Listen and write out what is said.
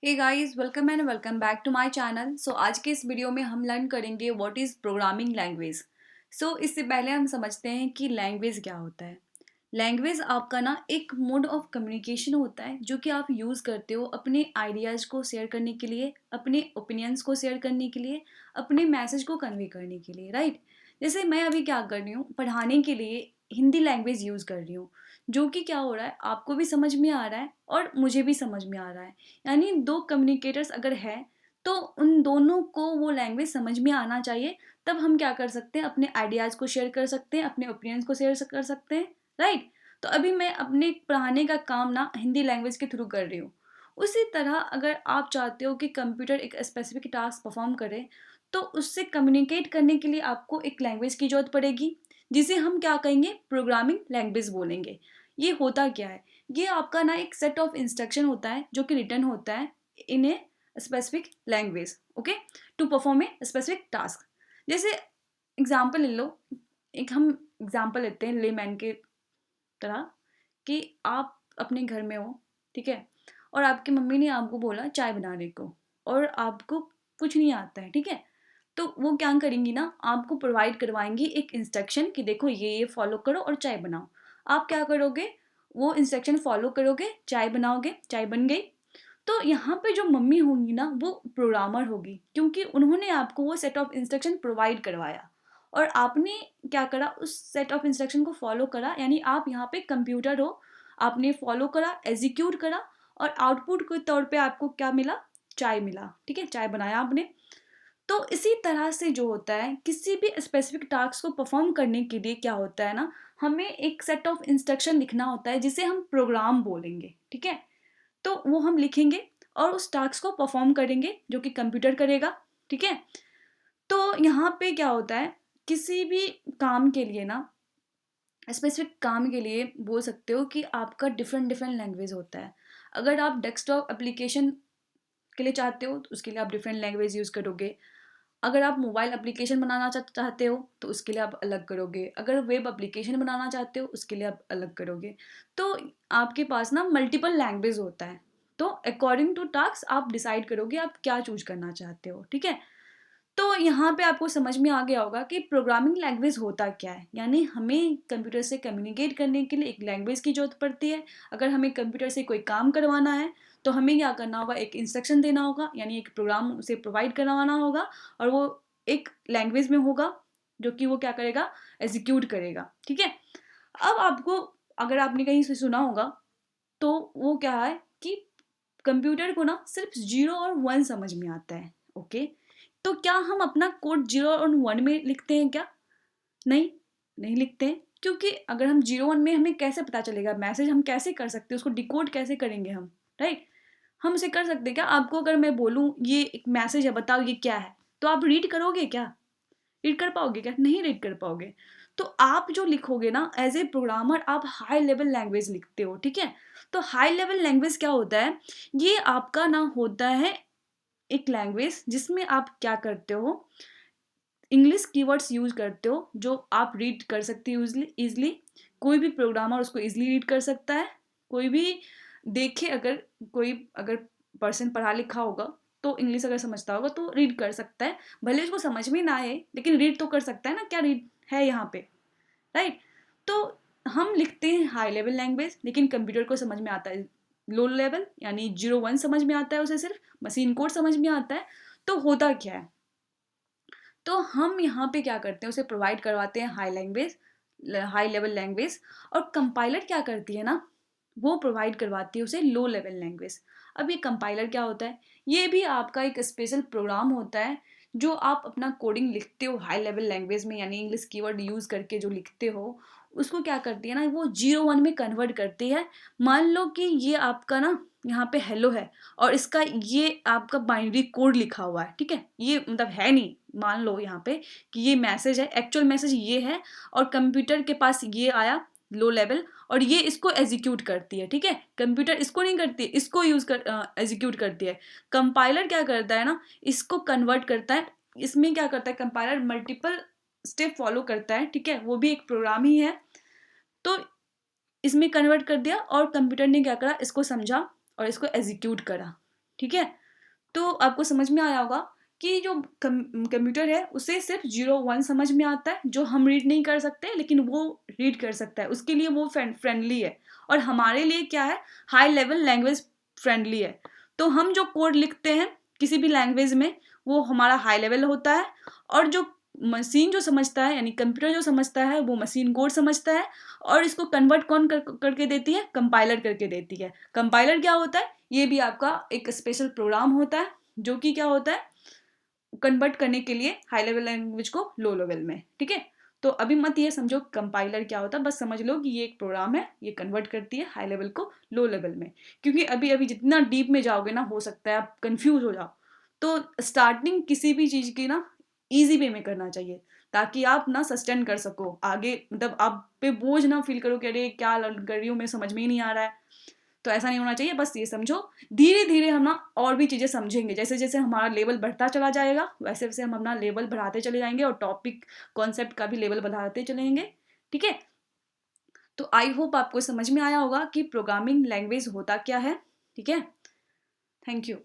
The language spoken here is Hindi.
Hey guys, welcome and welcome back to my channel. So आज के इस वीडियो में हम लर्न करेंगे what is programming language. So इससे पहले हम समझते हैं कि लैंग्वेज क्या होता है। लैंग्वेज आपका ना एक मोड ऑफ कम्युनिकेशन होता है जो कि आप यूज़ करते हो अपने आइडियाज़ को शेयर करने के लिए, अपने ओपिनियंस को शेयर करने के लिए, अपने मैसेज को कन्वे करने के लिए, राइट। जैसे मैं अभी क्या कर रही हूँ, पढ़ाने के लिए हिंदी लैंग्वेज यूज़ कर रही हूँ, जो कि क्या हो रहा है, आपको भी समझ में आ रहा है और मुझे भी समझ में आ रहा है। यानी दो कम्युनिकेटर्स अगर है तो उन दोनों को वो लैंग्वेज समझ में आना चाहिए। तब हम क्या कर सकते हैं, अपने आइडियाज़ को शेयर कर सकते हैं, अपने ओपिनियंस को शेयर कर सकते हैं, राइट। तो अभी मैं अपने पढ़ाने का काम ना हिंदी लैंग्वेज के थ्रू कर रही हूँ। उसी तरह अगर आप चाहते हो कि कंप्यूटर एक स्पेसिफिक टास्क परफॉर्म करे, तो उससे कम्युनिकेट करने के लिए आपको एक लैंग्वेज की ज़रूरत पड़ेगी, जिसे हम क्या कहेंगे, प्रोग्रामिंग लैंग्वेज बोलेंगे। ये होता क्या है, ये आपका ना एक सेट ऑफ इंस्ट्रक्शन होता है जो कि रिटर्न होता है in a specific language, okay, to perform a specific task. जैसे एग्जांपल ले लो, एक हम एग्जांपल लेते हैं लेमैन के तरह, कि आप अपने घर में हो, ठीक है, और आपकी मम्मी ने आपको बोला चाय बनाने को, और आपको कुछ नहीं आता है, ठीक है। तो वो क्या करेंगी ना, आपको प्रोवाइड करवाएंगी एक इंस्ट्रक्शन कि देखो ये फॉलो करो और चाय बनाओ। आप क्या करोगे, वो इंस्ट्रक्शन फॉलो करोगे, चाय बनाओगे, चाय बन गई। तो यहाँ पे जो मम्मी होंगी ना, वो प्रोग्रामर होगी, क्योंकि उन्होंने आपको वो सेट ऑफ इंस्ट्रक्शन प्रोवाइड करवाया और आपने क्या करा, उस सेट ऑफ इंस्ट्रक्शन को फॉलो करा। यानी आप यहाँ पे कंप्यूटर हो, आपने फॉलो करा, एग्जीक्यूट करा, और आउटपुट के तौर पे आपको क्या मिला, चाय मिला, ठीक है, चाय बनाया आपने। तो इसी तरह से जो होता है, किसी भी स्पेसिफिक टास्क को परफॉर्म करने के लिए क्या होता है ना, हमें एक सेट ऑफ इंस्ट्रक्शन लिखना होता है जिसे हम प्रोग्राम बोलेंगे, ठीक है। तो वो हम लिखेंगे और उस टास्क को परफॉर्म करेंगे, जो कि कंप्यूटर करेगा, ठीक है। तो यहाँ पे क्या होता है, किसी भी काम के लिए ना, स्पेसिफिक काम के लिए बोल सकते हो कि आपका डिफरेंट डिफरेंट लैंग्वेज होता है। अगर आप डेस्कटॉप एप्लीकेशन के लिए चाहते हो तो उसके लिए आप डिफरेंट लैंग्वेज यूज़ करोगे। अगर आप मोबाइल एप्लीकेशन बनाना चाहते हो तो उसके लिए आप अलग करोगे। अगर वेब एप्लीकेशन बनाना चाहते हो उसके लिए आप अलग करोगे। तो आपके पास ना मल्टीपल लैंग्वेज होता है। तो अकॉर्डिंग टू टास्क आप डिसाइड करोगे आप क्या चूज करना चाहते हो, ठीक है। तो यहाँ पे आपको समझ में आ गया होगा कि प्रोग्रामिंग लैंग्वेज होता क्या है। यानी हमें कंप्यूटर से कम्युनिकेट करने के लिए एक लैंग्वेज की जरूरत पड़ती है। अगर हमें कंप्यूटर से कोई काम करवाना है तो हमें क्या करना होगा, एक इंस्ट्रक्शन देना होगा, यानी एक प्रोग्राम उसे प्रोवाइड करवाना होगा, और वो एक लैंग्वेज में होगा जो कि वो क्या करेगा, एग्जीक्यूट करेगा, ठीक है। अब आपको, अगर आपने कहीं से सुना होगा, तो वो क्या है कि कंप्यूटर को ना सिर्फ जीरो और वन समझ में आता है, ओके। तो क्या हम अपना कोड जीरो और वन में लिखते हैं क्या? नहीं, नहीं लिखते हैं, क्योंकि अगर हम जीरो वन में, हमें कैसे पता चलेगा मैसेज, हम कैसे कर सकते हैं उसको डिकोड, कैसे करेंगे हम, राइट। हम उसे कर सकते हैं क्या? आपको अगर मैं बोलूँ ये एक मैसेज है, बताओ ये क्या है, तो आप रीड करोगे क्या? रीड कर पाओगे क्या? नहीं रीड कर पाओगे। तो आप जो लिखोगे ना, एज ए प्रोग्रामर आप हाई लेवल लैंग्वेज लिखते हो, ठीक है। तो हाई लेवल लैंग्वेज क्या होता है, ये आपका ना होता है एक लैंग्वेज जिसमें आप क्या करते हो, इंग्लिश कीवर्ड्स यूज करते हो जो आप रीड कर सकते हो इजली। कोई भी प्रोग्रामर उसको इजली रीड कर सकता है। कोई भी देखे, अगर कोई, अगर पर्सन पढ़ा लिखा होगा तो इंग्लिश अगर समझता होगा तो रीड कर सकता है। भले उसको समझ में ना आए, लेकिन रीड तो कर सकता है ना, क्या रीड है यहाँ पे, राइट। तो हम लिखते हैं हाई लेवल लैंग्वेज, लेकिन कंप्यूटर को समझ में आता है लो लेवल, यानी जीरो वन समझ में आता है, उसे सिर्फ मशीन कोड समझ में आता है। तो होता क्या है, तो हम यहाँ पे क्या करते हैं, उसे प्रोवाइड करवाते हैं high language, high level language. और कंपाइलर क्या करती है ना, वो प्रोवाइड करवाती है उसे लो लेवल लैंग्वेज। अब ये कंपाइलर क्या होता है, ये भी आपका एक स्पेशल प्रोग्राम होता है जो आप अपना कोडिंग लिखते हो हाई लेवल लैंग्वेज में, यानी इंग्लिश कीवर्ड यूज करके जो लिखते हो, उसको क्या करती है ना, वो जीरो वन में कन्वर्ट करती है। मान लो कि ये आपका ना यहाँ पे हेलो है, और इसका ये आपका बाइनरी कोड लिखा हुआ है, ठीक है, ये मतलब है नहीं, मान लो यहाँ पे कि ये मैसेज है, एक्चुअल मैसेज ये है, और कंप्यूटर के पास ये आया लो लेवल, और ये इसको एग्जीक्यूट करती है, ठीक है। कंप्यूटर इसको नहीं करती है, इसको यूज कर एग्जीक्यूट करती है। कंपाइलर क्या करता है ना, इसको कन्वर्ट करता है। इसमें क्या करता है, कंपाइलर मल्टीपल स्टेप फॉलो करता है, ठीक है, वो भी एक प्रोग्राम ही है। तो इसमें कन्वर्ट कर दिया, और कंप्यूटर ने क्या करा, इसको समझा और इसको एग्जीक्यूट करा, ठीक है। तो आपको समझ में आया होगा कि जो कंप्यूटर है उसे सिर्फ 0 1 समझ में आता है, जो हम रीड नहीं कर सकते लेकिन वो रीड कर सकता है, उसके लिए वो फ्रेंडली है। और हमारे लिए क्या है, हाई लेवल लैंग्वेज फ्रेंडली है। तो हम जो कोड लिखते हैं किसी भी लैंग्वेज में वो हमारा हाई लेवल होता है, और जो मशीन जो समझता है यानी कंप्यूटर जो समझता है वो मशीन कोड समझता है। और इसको कन्वर्ट कौन करके देती है, कंपाइलर करके देती है। कंपाइलर क्या होता है, ये भी आपका एक स्पेशल प्रोग्राम होता है जो कि क्या होता है, कन्वर्ट करने के लिए हाई लेवल लैंग्वेज को लो लेवल में। ठीक है। तो अभी मत ये समझो कंपाइलर क्या होता है, बस समझ लो कि ये एक प्रोग्राम है, ये कन्वर्ट करती है हाई लेवल को लो लेवल में। क्योंकि अभी अभी जितना डीप में जाओगे ना, हो सकता है आप कंफ्यूज हो जाओ। तो स्टार्टिंग किसी भी चीज़ की ना ईजी वे में करना चाहिए, ताकि आप ना सस्टेन कर सको आगे, मतलब आप पे बोझ ना फील करो कि अरे क्या लर्न कर रही हूँ मैं, समझ में ही नहीं आ रहा है। तो ऐसा नहीं होना चाहिए। बस ये समझो, धीरे धीरे हम ना और भी चीज़ें समझेंगे, जैसे जैसे हमारा लेवल बढ़ता चला जाएगा वैसे वैसे हम अपना लेवल बढ़ाते चले जाएंगे, और टॉपिक कॉन्सेप्ट का भी लेवल बढ़ाते चलेंगे। ठीक है। तो आई होप आपको समझ में आया होगा कि प्रोग्रामिंग लैंग्वेज होता क्या है। ठीक है। Thank you.